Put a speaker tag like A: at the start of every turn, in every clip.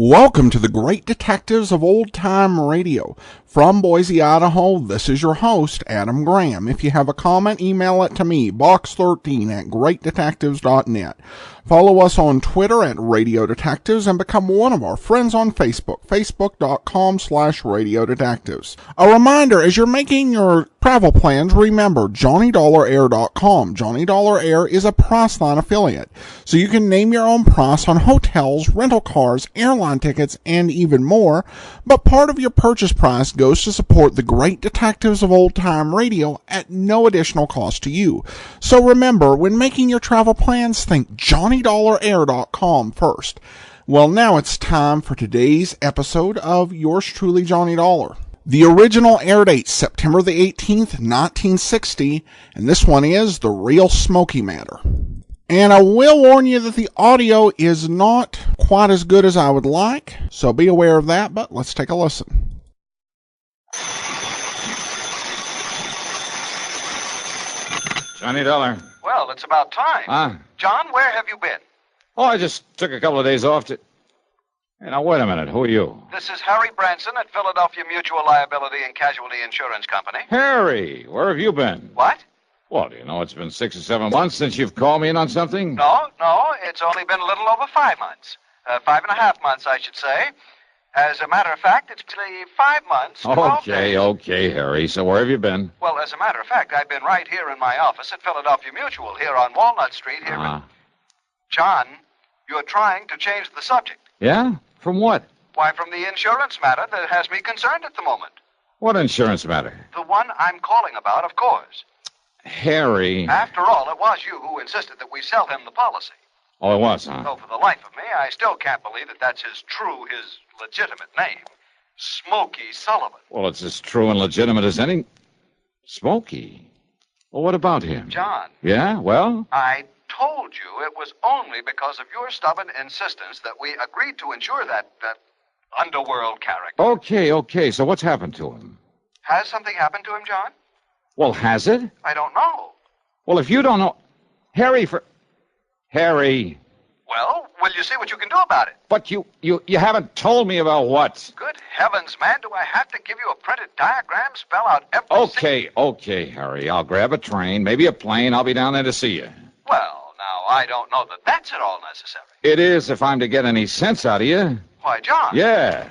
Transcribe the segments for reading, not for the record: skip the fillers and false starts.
A: Welcome to the Great Detectives of Old Time Radio. From Boise, Idaho, this is your host, Adam Graham. If you have a comment, email it to me, box13@greatdetectives.net. Follow us on Twitter at Radio Detectives and become one of our friends on Facebook, facebook.com/Radio Detectives. A reminder, as you're making your travel plans, remember JohnnyDollarAir.com. Johnny Dollar Air is a Priceline affiliate, so you can name your own price on hotels, rental cars, airline tickets, and even more, but part of your purchase price goes to support the Great Detectives of Old Time Radio at no additional cost to you. So remember, when making your travel plans, think JohnnyDollarAir.com first. Well, now it's time for today's episode of Yours Truly, Johnny Dollar. The original air date, September the 18th, 1960, and this one is The Real Smokey Matter. And I will warn you that the audio is not quite as good as I would like, so be aware of that, but let's take a listen.
B: Johnny Dollar.
C: Well, it's about time.
B: Huh?
C: John, where have you been?
B: Oh, I just took a couple of days off to... Hey, now, wait a minute. Who are you?
C: This is Harry Branson at Philadelphia Mutual Liability and Casualty Insurance Company.
B: Harry, where have you been?
C: What?
B: Well, do you know it's been 6 or 7 months since you've called me in on something?
C: No, it's only been a little over 5 months. 5.5 months, I should say. As a matter of fact, it's actually 5 months, 12 days.
B: Okay, Harry. So where have you been?
C: Well, as a matter of fact, I've been right here in my office at Philadelphia Mutual, here on Walnut Street, here in... John, you're trying to change the subject.
B: Yeah? From what?
C: Why, from the insurance matter that has me concerned at the moment.
B: What insurance matter?
C: The one I'm calling about, of course.
B: Harry.
C: After all, it was you who insisted that we sell him the policy.
B: Oh, it was, huh?
C: Though for the life of me, I still can't believe that that's his legitimate name. Smokey Sullivan.
B: Well, it's as true and legitimate as any... Smokey? Well, what about him?
C: John.
B: Yeah? Well?
C: I told you it was only because of your stubborn insistence that we agreed to insure that underworld character.
B: Okay. So what's happened to him?
C: Has something happened to him, John?
B: Well, has it?
C: I don't know.
B: Well, if you don't know... Harry...
C: Well, will you see what you can do about it?
B: But you haven't told me about what?
C: Good heavens, man, do I have to give you a printed diagram, spell out every...
B: Okay, Harry. I'll grab a train, maybe a plane. I'll be down there to see you.
C: Well, now, I don't know that that's at all necessary.
B: It is if I'm to get any sense out of you.
C: Why, John?
B: Yeah.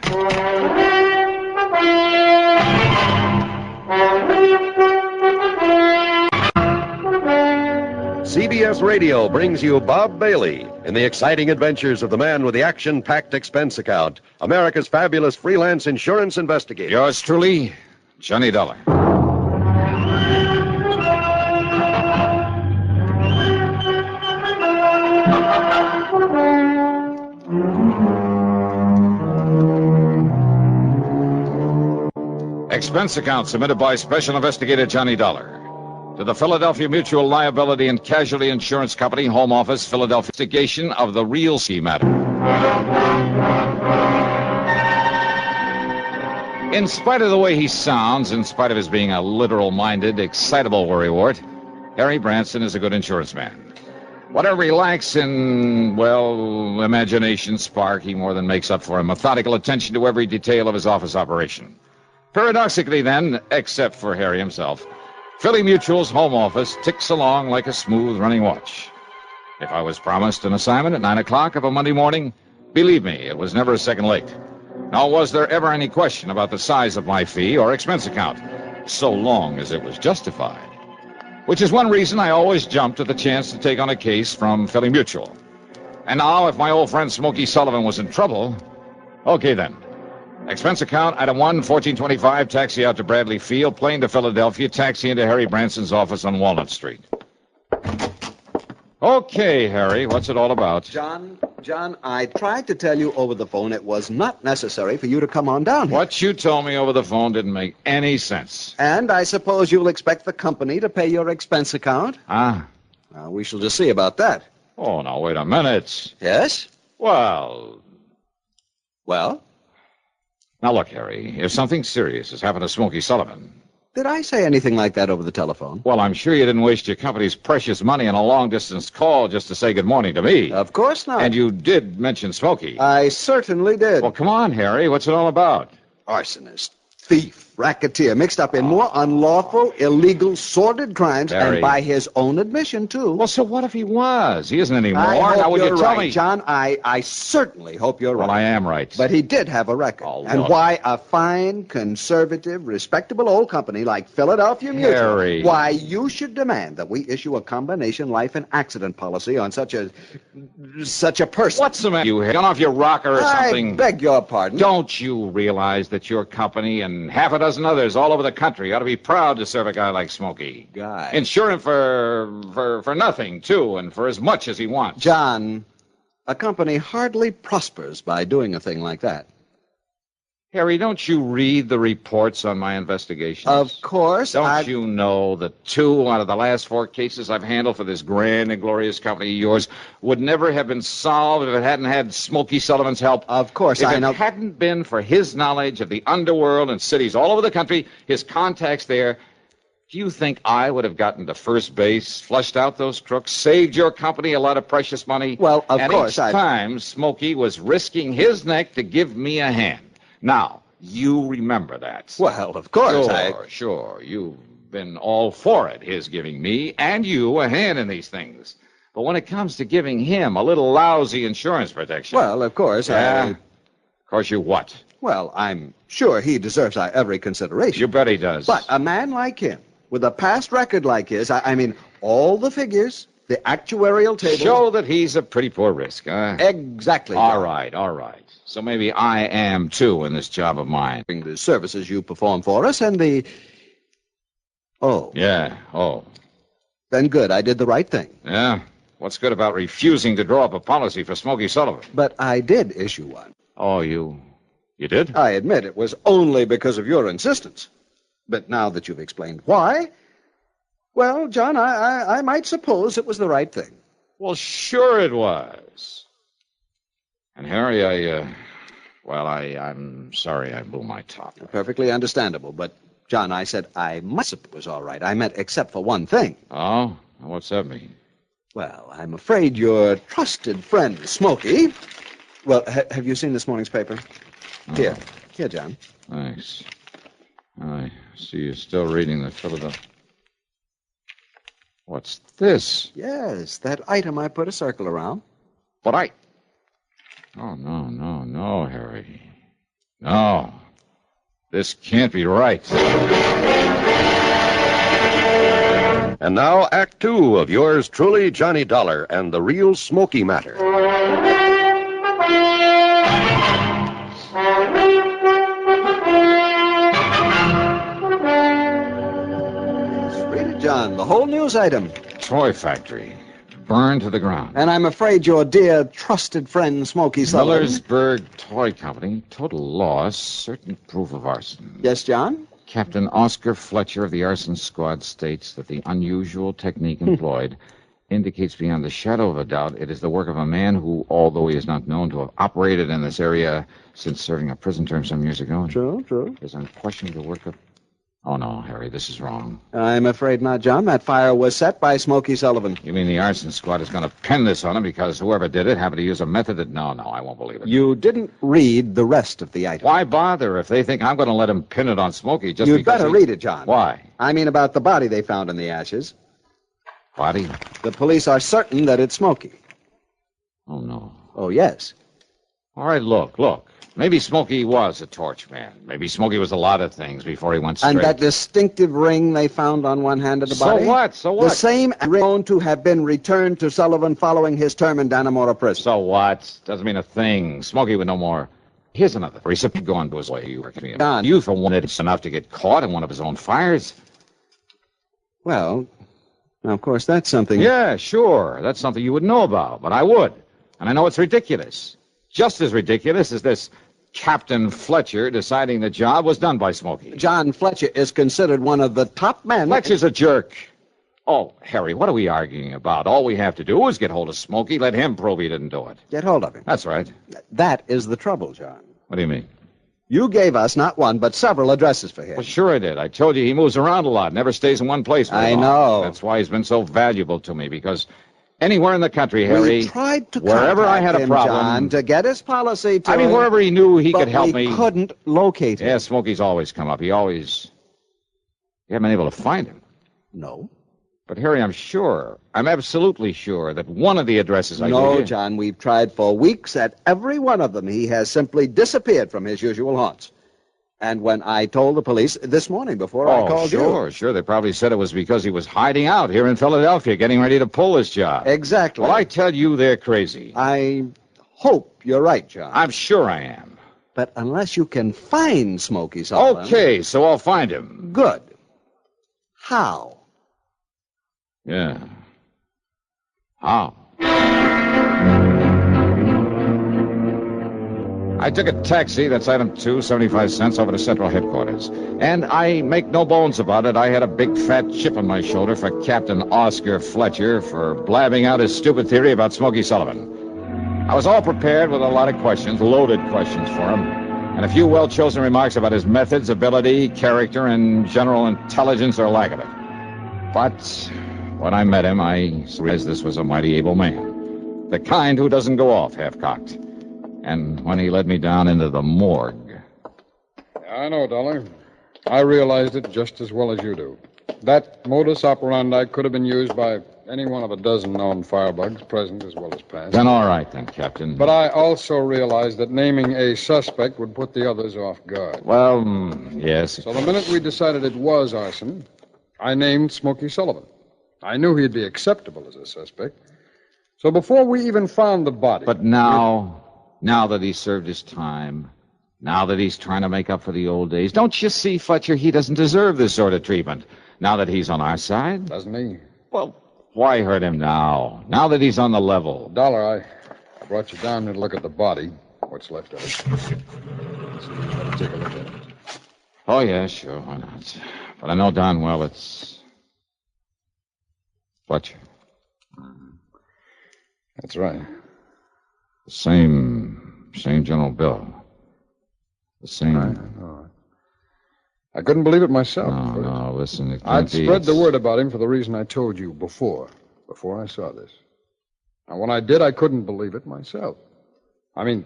D: CBS Radio brings you Bob Bailey in the exciting adventures of the man with the action-packed expense account, America's fabulous freelance insurance investigator.
B: Yours truly, Johnny Dollar. Expense account submitted by Special Investigator Johnny Dollar to the Philadelphia Mutual Liability and Casualty Insurance Company, Home Office, Philadelphia. Investigation of the real Smokey matter. In spite of the way he sounds, in spite of his being a literal-minded, excitable worrywart, Harry Branson is a good insurance man. Whatever he lacks in, well, imagination spark, he more than makes up for in methodical attention to every detail of his office operation. Paradoxically, then, except for Harry himself, Philly Mutual's home office ticks along like a smooth-running watch. If I was promised an assignment at 9 o'clock of a Monday morning, believe me, it was never a second late. Nor was there ever any question about the size of my fee or expense account, so long as it was justified. Which is one reason I always jumped at the chance to take on a case from Philly Mutual. And now, if my old friend Smokey Sullivan was in trouble, okay then. Expense account, item 1, 1425, taxi out to Bradley Field, plane to Philadelphia, taxi into Harry Branson's office on Walnut Street. Okay, Harry, what's it all about?
E: John, I tried to tell you over the phone it was not necessary for you to come on down here.
B: What you told me over the phone didn't make any sense.
E: And I suppose you'll expect the company to pay your expense account? We shall just see about that.
B: Oh, now, wait a minute.
E: Yes?
B: Well?
E: Well?
B: Now, look, Harry, if something serious has happened to Smokey Sullivan...
E: Did I say anything like that over the telephone?
B: Well, I'm sure you didn't waste your company's precious money on a long-distance call just to say good morning to me.
E: Of course not.
B: And you did mention Smokey.
E: I certainly did.
B: Well, come on, Harry. What's it all about?
E: Arsonist, thief, racketeer, mixed up in more unlawful, illegal, sordid crimes,
B: Harry.
E: and by his own admission, too.
B: Well, so what if he was? He isn't anymore.
E: I
B: Now,
E: hope
B: would
E: you're
B: you tell
E: right,
B: me?
E: John. I certainly hope you're right.
B: Well, I am right.
E: But he did have a record.
B: Oh,
E: and
B: look.
E: why a fine, conservative, respectable old company like Philadelphia Mutual,
B: Harry.
E: why you should demand that we issue a combination life and accident policy on such a person.
B: What's the matter? You gone off your rocker or something?
E: I beg your pardon.
B: Don't you realize that your company and half a dozen others all over the country ought to be proud to serve a guy like Smokey?
E: Guy.
B: Insure him for nothing, too, and for as much as he wants.
E: John, a company hardly prospers by doing a thing like that.
B: Harry, don't you read the reports on my investigations?
E: Of course.
B: Don't you know that 2 out of the last 4 cases I've handled for this grand and glorious company of yours would never have been solved if it hadn't had Smokey Sullivan's help?
E: Of course,
B: if
E: I know.
B: If it hadn't been for his knowledge of the underworld and cities all over the country, his contacts there, do you think I would have gotten to first base, flushed out those crooks, saved your company a lot of precious money?
E: Well, of
B: and
E: course,
B: each time, Smokey was risking his neck to give me a hand. Now, you remember that.
E: Well, of course.
B: Sure. You've been all for it, his giving me and you a hand in these things. But when it comes to giving him a little lousy insurance protection...
E: Well, of course,
B: Of course you what?
E: Well, I'm sure he deserves our every consideration.
B: You bet he does.
E: But a man like him, with a past record like his, I mean, all the figures, the actuarial tables...
B: Show that he's a pretty poor risk, huh?
E: Exactly.
B: All right. So maybe I am, too, in this job of mine.
E: The services you perform for us and the... Oh.
B: Yeah,
E: Then good, I did the right thing.
B: Yeah? What's good about refusing to draw up a policy for Smokey Sullivan?
E: But I did issue one.
B: Oh, you did?
E: I admit it was only because of your insistence. But now that you've explained why, well, John, I might suppose it was the right thing.
B: Well, sure it was. And Harry, I'm sorry I blew my top.
E: Perfectly understandable, but, John, I said I must have it was all right. I meant except for one thing.
B: Oh? What's that mean?
E: Well, I'm afraid your trusted friend, Smokey... Well, have you seen this morning's paper? Here, John.
B: Thanks. I see you're still reading the Philadelphia... What's this?
E: Yes, that item I put a circle around.
B: But Oh, no, Harry. No. This can't be right.
D: And now, Act 2 of yours truly, Johnny Dollar, and the real Smokey matter.
E: Read it, John, the whole news item.
B: Toy factory. Burned to the ground.
E: And I'm afraid your dear trusted friend, Smokey Sullivan...
B: Millersburg Toy Company. Total loss. Certain proof of arson.
E: Yes, John?
B: Captain Oscar Fletcher of the arson squad states that the unusual technique employed indicates beyond the shadow of a doubt it is the work of a man who, although he is not known to have operated in this area since serving a prison term some years ago...
E: True.
B: ...is unquestionably the work of... Oh, no, Harry, this is wrong.
E: I'm afraid not, John. That fire was set by Smokey Sullivan.
B: You mean the arson squad is going to pin this on him because whoever did it happened to use a method that... No, I won't believe it.
E: You didn't read the rest of the item.
B: Why bother if they think I'm going to let him pin it on Smokey just
E: You'd
B: because
E: better read it, John.
B: Why?
E: I mean about the body they found in the ashes.
B: Body?
E: The police are certain that it's Smokey.
B: Oh, no.
E: Oh, yes.
B: All right, look. Maybe Smokey was a torch man. Maybe Smokey was a lot of things before he went straight.
E: And that distinctive ring they found on one hand of the body?
B: So what?
E: The same ring known to have been returned to Sullivan following his term in Dannemora prison.
B: So what? Doesn't mean a thing. Smokey would know more. Here's another recipient going to his way.
E: Don.
B: You, for one, it's enough to get caught in one of his own fires.
E: Well, now, of course, that's something...
B: Yeah, sure. That's something you would know about, but I would. And I know it's ridiculous. Just as ridiculous as this Captain Fletcher deciding the job was done by Smokey.
E: John Fletcher is considered one of the top men...
B: Fletcher's a jerk. Oh, Harry, what are we arguing about? All we have to do is get hold of Smokey, let him prove he didn't do it.
E: Get hold of him.
B: That's right.
E: That is the trouble, John.
B: What do you mean?
E: You gave us not one, but several addresses for him.
B: Well, sure I did. I told you he moves around a lot, never stays in one place very long.
E: I know.
B: That's why he's been so valuable to me, because anywhere in the country, Harry,
E: We tried to
B: wherever I had a
E: him,
B: problem,
E: John, to get his policy to him,
B: wherever he knew he
E: but
B: could help
E: we
B: me.
E: couldn't locate him.
B: Yeah, Smokey's always come up. You haven't been able to find him.
E: No.
B: But, Harry, I'm absolutely sure that one of the addresses I gave you...
E: No, John, we've tried for weeks at every one of them. He has simply disappeared from his usual haunts. And when I told the police this morning before I called you...
B: Sure. They probably said it was because he was hiding out here in Philadelphia, getting ready to pull his job.
E: Exactly.
B: Well, I tell you, they're crazy.
E: I hope you're right, John.
B: I'm sure I am.
E: But unless you can find Smokey Sullivan...
B: Okay, so I'll find him.
E: Good. How?
B: Yeah. How? I took a taxi, that's item 2, 75 cents, over to Central Headquarters. And I make no bones about it, I had a big fat chip on my shoulder for Captain Oscar Fletcher for blabbing out his stupid theory about Smokey Sullivan. I was all prepared with a lot of questions, loaded questions for him, and a few well-chosen remarks about his methods, ability, character, and general intelligence or lack of it. But when I met him, I realized this was a mighty able man, the kind who doesn't go off half-cocked. And when he led me down into the morgue...
F: I know, Dollar. I realized it just as well as you do. That modus operandi could have been used by any one of a dozen known firebugs, present as well as past.
B: Then all right, then, Captain.
F: But I also realized that naming a suspect would put the others off guard.
B: Well, yes.
F: So the minute we decided it was arson, I named Smokey Sullivan. I knew he'd be acceptable as a suspect. So before we even found the body...
B: But now that he's served his time, now that he's trying to make up for the old days, don't you see, Fletcher, he doesn't deserve this sort of treatment. Now that he's on our side?
F: Doesn't he?
B: Well, why hurt him now? Now that he's on the level.
F: Dollar, I brought you down here to look at the body. What's left of it. So you better take a look at it.
B: Oh, yeah, sure, why not? But I know darn well it's... Fletcher.
F: That's right.
B: The same general bill. The same...
F: Right. I couldn't believe it myself.
B: No, listen, it can't
F: I'd
B: be.
F: spread the word about him for the reason I told you before I saw this. Now, when I did, I couldn't believe it myself. I mean,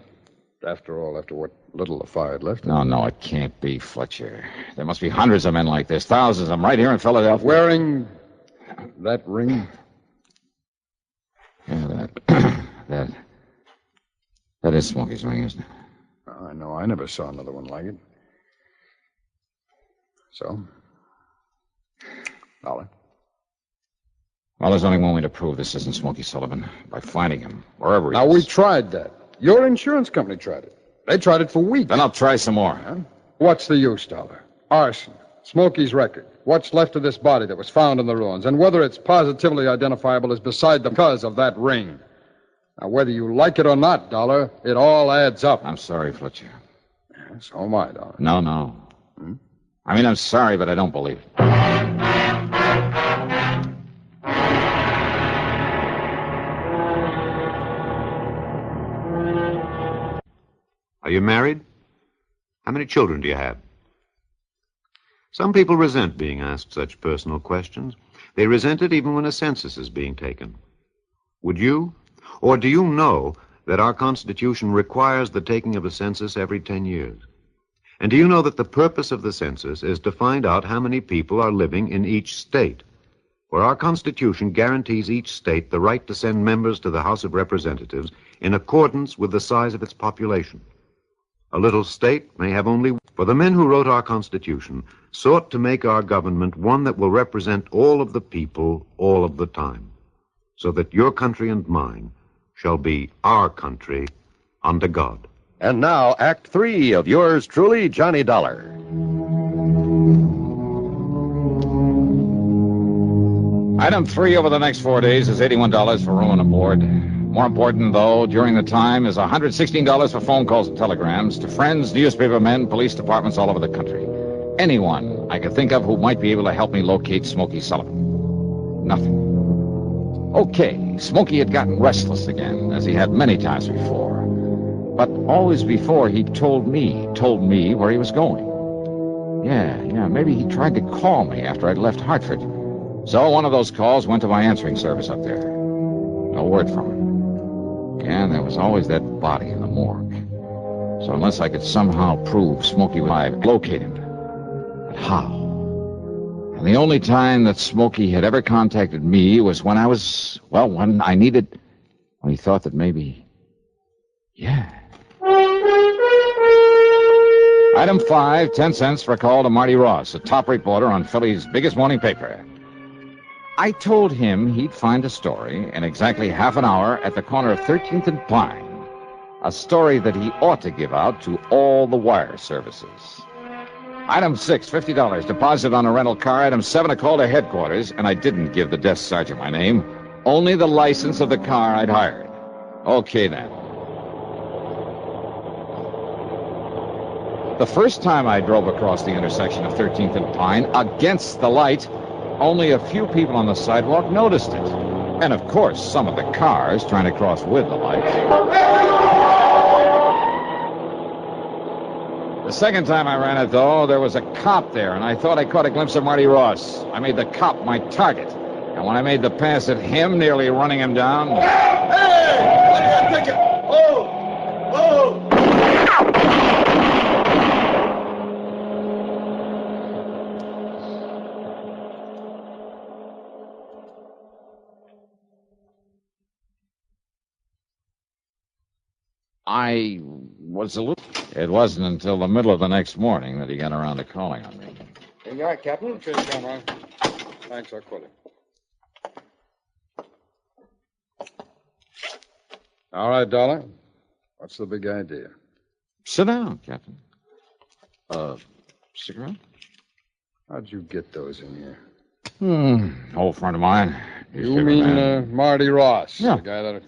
F: after all, after what little the fire had left.
B: No, it can't be, Fletcher. There must be hundreds of men like this, thousands of them right here in Philadelphia.
F: Wearing that ring?
B: Yeah, that is Smokey's ring, isn't it?
F: Oh, I know. I never saw another one like it. So? Dollar?
B: Well, there's only one way to prove this isn't Smokey Sullivan. By finding him, wherever he is.
F: Now, we tried that. Your insurance company tried it. They tried it for weeks.
B: Then I'll try some more.
F: Huh? What's the use, Dollar? Arson. Smokey's record. What's left of this body that was found in the ruins. And whether it's positively identifiable is beside the cause of that ring. Now, whether you like it or not, Dollar, it all adds up.
B: I'm sorry, Fletcher.
F: Yeah, so am I, Dollar.
B: No. I mean, I'm sorry, but I don't believe it.
G: Are you married? How many children do you have? Some people resent being asked such personal questions. They resent it even when a census is being taken. Would you? Or do you know that our Constitution requires the taking of a census every 10 years? And do you know that the purpose of the census is to find out how many people are living in each state? For our Constitution guarantees each state the right to send members to the House of Representatives in accordance with the size of its population. A little state may have only... For the men who wrote our Constitution sought to make our government one that will represent all of the people all of the time, so that your country and mine shall be our country under God.
D: And now, Act 3 of yours truly, Johnny Dollar.
B: Item 3 over the next 4 days is $81 for room and board. More important, though, during the time is $116 for phone calls and telegrams to friends, newspaper men, police departments all over the country. Anyone I could think of who might be able to help me locate Smokey Sullivan. Nothing. Okay, Smokey had gotten restless again, as he had many times before. But always before, he told me where he was going. Yeah, maybe he tried to call me after I'd left Hartford. So one of those calls went to my answering service up there. No word from him. And there was always that body in the morgue. So unless I could somehow prove Smokey was alive, locate him. But how? And the only time that Smokey had ever contacted me was when when I needed... When he thought that maybe... Yeah. Item 5, 10 cents for a call to Marty Ross, a top reporter on Philly's biggest morning paper. I told him he'd find a story in exactly half an hour at the corner of 13th and Pine. A story that he ought to give out to all the wire services. Item 6, $50, deposit on a rental car. Item 7, a call to headquarters, and I didn't give the desk sergeant my name, only the license of the car I'd hired. Okay, then. The first time I drove across the intersection of 13th and Pine, against the light, only a few people on the sidewalk noticed it. And, of course, some of the cars trying to cross with the light. The second time I ran it, though, there was a cop there, and I thought I caught a glimpse of Marty Ross. I made the cop my target. And when I made the pass at him, nearly running him down... Hey! What are you thinking? Oh! I was a little... It wasn't until the middle of the next morning that he got around to calling on me.
F: Here you are, Captain. Cheers, Conroy. Thanks, I'll quit it. All right, Dollar. What's the big idea?
B: Sit down, Captain. Cigarette?
F: How'd you get those in here?
B: Old friend of mine.
F: You mean Marty Ross?
B: Yeah.
F: The guy that...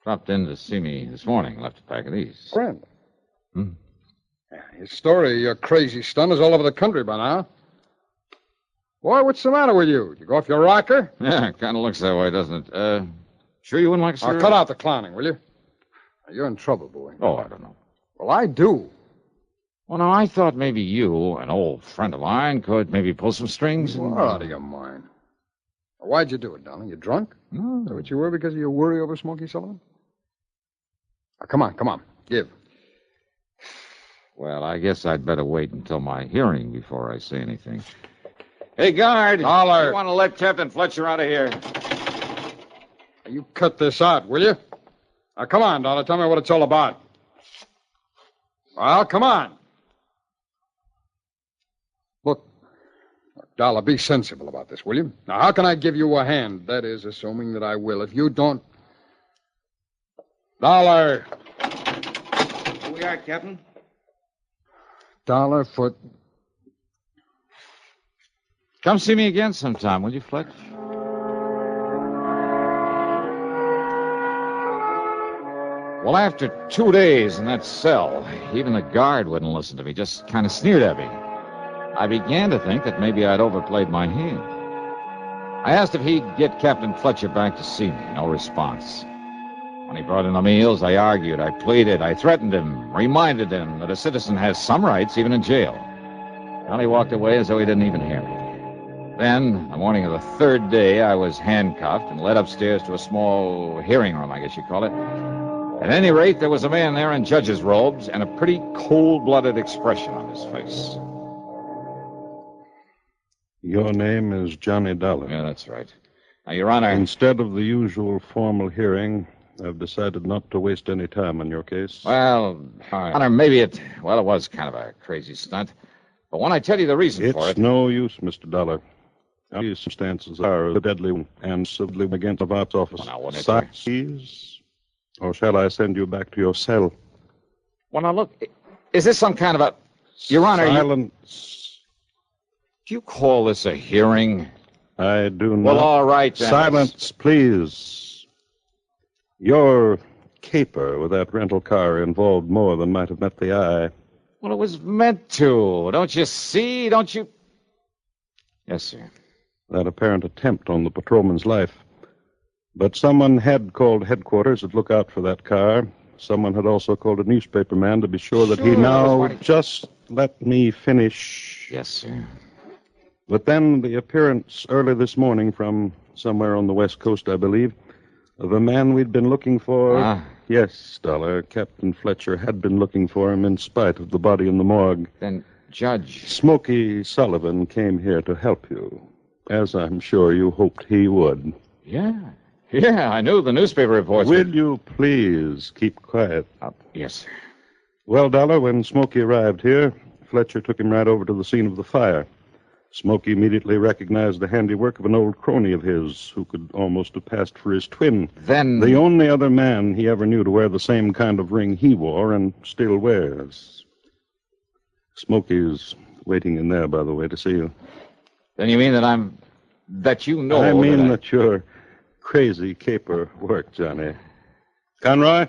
B: Dropped in to see me this morning. Left a pack of these.
F: Friend? Yeah, his story, your crazy stunt, is all over the country by now. Boy, what's the matter with you? Did you go off your rocker?
B: Yeah, it kind of looks that way, doesn't it? Sure you wouldn't like a cigarette?
F: Cut out the clowning, will you? You're in trouble, boy.
B: Oh, I don't know.
F: Well, I do.
B: Well, now, I thought maybe you, an old friend of mine, could maybe pull some strings.
F: You're out of your mind. Well, why'd you do it, darling? You drunk?
B: No.
F: Is that what you were because of your worry over Smokey Sullivan? Now, come on. Give.
B: Well, I guess I'd better wait until my hearing before I say anything. Hey, guard.
F: Dollar.
B: You want to let Captain Fletcher out of here?
F: You cut this out, will you? Now, come on, Dollar. Tell me what it's all about. Well, come on. Look, Dollar, be sensible about this, will you? Now, how can I give you a hand? That is, assuming that I will. If you don't... Dollar.
H: Here we are, Captain.
F: Dollar for...
B: Come see me again sometime, will you, Fletch? Well, after 2 days in that cell, even the guard wouldn't listen to me, just kind of sneered at me. I began to think that maybe I'd overplayed my hand. I asked if he'd get Captain Fletcher back to see me. No response. When he brought in the meals, I argued, I pleaded, I threatened him, reminded him that a citizen has some rights, even in jail. Well, he walked away as though he didn't even hear me. Then, the morning of the third day, I was handcuffed and led upstairs to a small hearing room, I guess you'd call it. At any rate, there was a man there in judge's robes and a pretty cold-blooded expression on his face.
I: Your name is Johnny Dollar.
B: Yeah, that's right. Now, Your Honor...
I: Instead of the usual formal hearing, I've decided not to waste any time on your case.
B: Well, Your Honor, maybe it was kind of a crazy stunt. But when I tell you the reason for it...
I: It's no use, Mr. Dollar. These circumstances are deadly and civilly against the Vop's office.
B: Well, now, wouldn't it,
I: Please, or shall I send you back to your cell?
B: Well, now, look, is this some kind of a... Your Honor,
I: Silence.
B: Do you call this a hearing?
I: I do not.
B: Well, all right, then.
I: Silence, please. Your caper with that rental car involved more than might have met the eye.
B: Well, it was meant to. Don't you see? Don't you... Yes, sir.
I: That apparent attempt on the patrolman's life. But someone had called headquarters to look out for that car. someone had also called a newspaper man to be sure that he now... Just let me finish.
B: Yes, sir.
I: But then the appearance early this morning from somewhere on the West Coast, I believe, of a man we'd been looking for. Yes, Dollar. Captain Fletcher had been looking for him in spite of the body in the morgue.
B: Then, Judge...
I: Smokey Sullivan came here to help you, as I'm sure you hoped he would.
B: Yeah, I knew the newspaper reports...
I: Will you please keep quiet?
B: Yes, sir.
I: Well, Dollar, when Smokey arrived here, Fletcher took him right over to the scene of the fire. Smokey immediately recognized the handiwork of an old crony of his who could almost have passed for his twin.
B: Then...
I: The only other man he ever knew to wear the same kind of ring he wore and still wears. Smokey's waiting in there, by the way, to see you.
B: Then you mean that you know...
I: I mean that your crazy caper worked, Johnny. Conroy,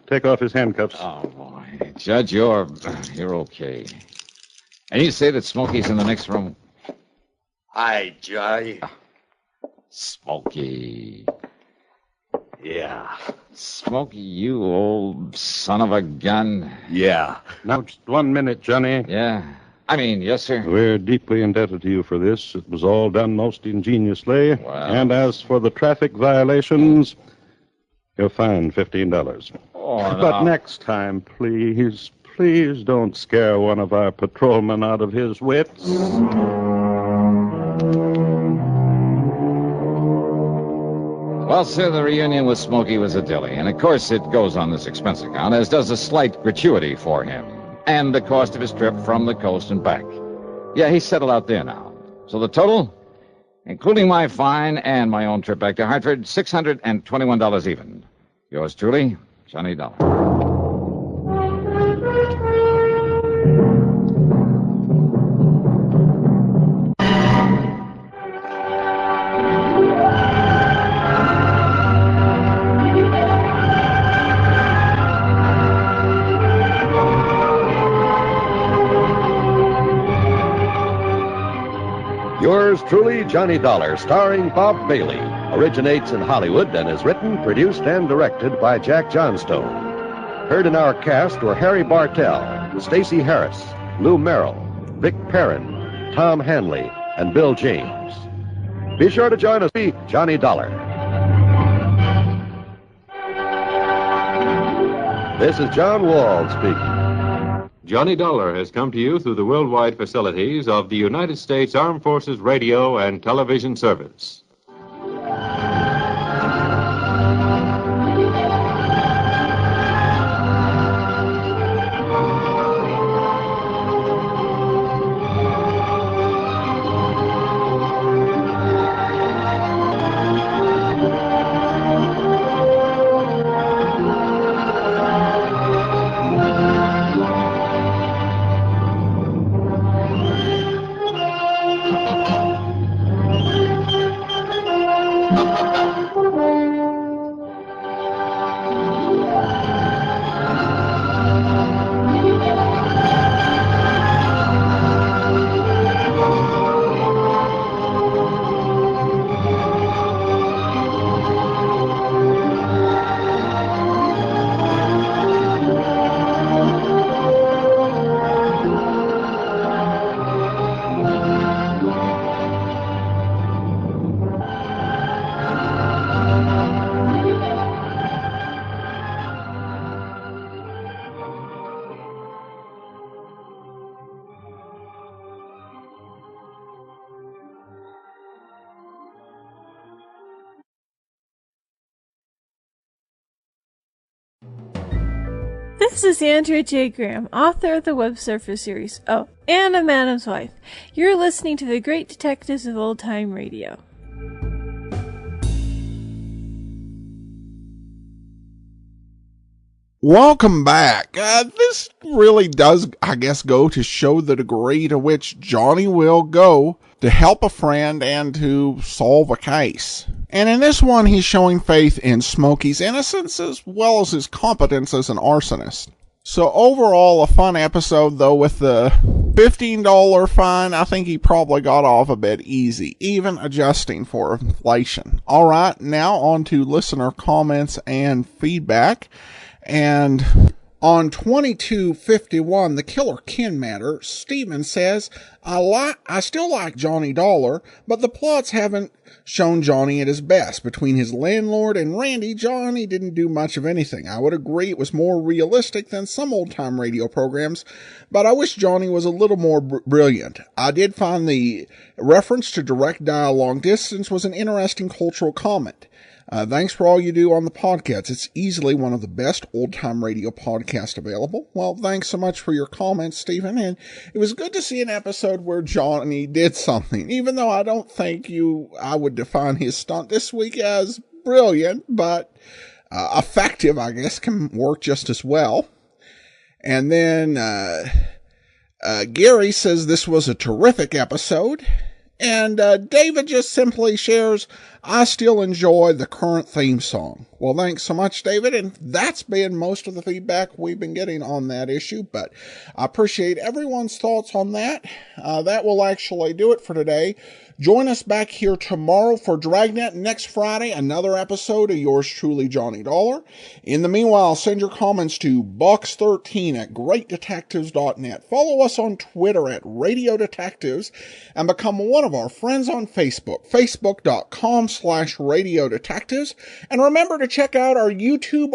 I: take off his handcuffs.
B: Oh, boy. Judge, you're okay. And you say that Smokey's in the next room?
J: Hi, Johnny.
B: Smokey.
J: Yeah.
B: Smokey, you old son of a gun.
J: Yeah.
I: Now, just 1 minute, Johnny.
B: Yeah. Yes, sir.
I: We're deeply indebted to you for this. It was all done most ingeniously.
B: Well...
I: And as for the traffic violations, you're fined $15.
B: Oh, no.
I: But next time, please don't scare one of our patrolmen out of his wits.
B: Well, sir, the reunion with Smokey was a dilly. And, of course, it goes on this expense account, as does a slight gratuity for him. And the cost of his trip from the coast and back. Yeah, he's settled out there now. So the total, including my fine and my own trip back to Hartford, $621 even. Yours truly, Johnny Dollar.
D: Yours truly, Johnny Dollar, starring Bob Bailey, originates in Hollywood and is written, produced, and directed by Jack Johnstone. Heard in our cast were Harry Bartell, Stacey Harris, Lou Merrill, Vic Perrin, Tom Hanley, and Bill James. Be sure to join us, Johnny Dollar. This is John Wall speaking.
G: Johnny Dollar has come to you through the worldwide facilities of the United States Armed Forces Radio and Television Service.
K: This is Andrea J. Graham, author of the Web Surfer series. Oh, and a Madam's Wife. You're listening to the Great Detectives of Old Time Radio.
A: Welcome back. This really does, I guess, go to show the degree to which Johnny will go to help a friend and to solve a case. And in this one, he's showing faith in Smokey's innocence as well as his competence as an arsonist. So overall, a fun episode, though, with the $15 fine. I think he probably got off a bit easy, even adjusting for inflation. All right, now on to listener comments and feedback. And on 2251, The Killer Kin Matter, Stephen says, I still like Johnny Dollar, but the plots haven't shown Johnny at his best. Between his landlord and Randy, Johnny didn't do much of anything. I would agree it was more realistic than some old-time radio programs, but I wish Johnny was a little more brilliant. I did find the reference to direct dial long distance was an interesting cultural comment. Thanks for all you do on the podcast. It's easily one of the best old-time radio podcasts available. Well, thanks so much for your comments, Stephen. And it was good to see an episode where Johnny did something, even though I don't think I would define his stunt this week as brilliant, but effective, I guess, can work just as well. And then Gary says this was a terrific episode. And David just simply shares, I still enjoy the current theme song. Well, thanks so much, David. And that's been most of the feedback we've been getting on that issue. But I appreciate everyone's thoughts on that. That will actually do it for today. Join us back here tomorrow for Dragnet. Next Friday, another episode of yours truly, Johnny Dollar. In the meanwhile, send your comments to box13@greatdetectives.net. Follow us on Twitter at Radio Detectives and become one of our friends on Facebook, facebook.com/Radio Detectives. And remember to check out our YouTube